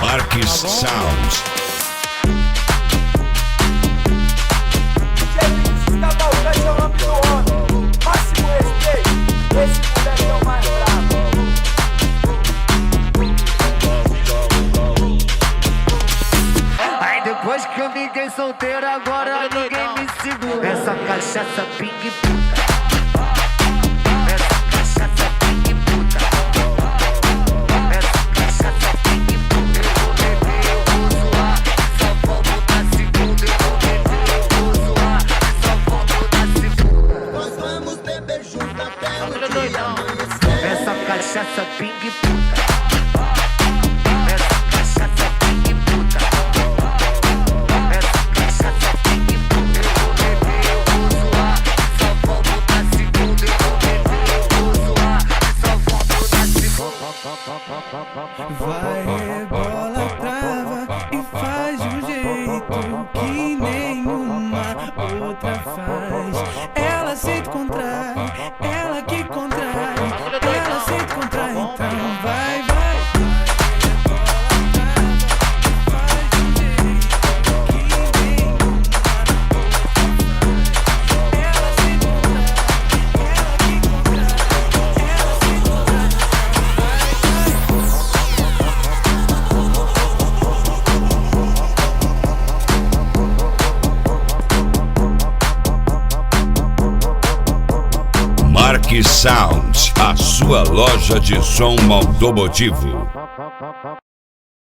Marques Sounds. Vinicius, Cavalcante é o nome do homem. Máximo respeito, esse moleque é o mais brabo. Aí depois que eu fiquei solteiro, agora ninguém me segura. Essa cachaça ping puta. Essa cachaça ping puta. Essa cachaça ping puta. Eu vou beber, eu vou zoar. Só vou botar segunda. Eu vou beber, eu vou zoar. Só vou botar segunda. Nós vamos beber junto até o dia amanhecer. Essa cachaça ping puta. Essa cachaça ping puta. Essa cachaça ping puta. Eu vou beber, eu vou zoar. Só vou botar segunda. Eu vou beber, eu vou zoar. Só vou botar segunda. Vai, rebola, trava e faz de um jeito que nenhuma outra faz. Ela aceita o contrário, ela que contrai, ela aceita o contrário, então vai, vai. Marques Sounds, a sua loja de som automotivo.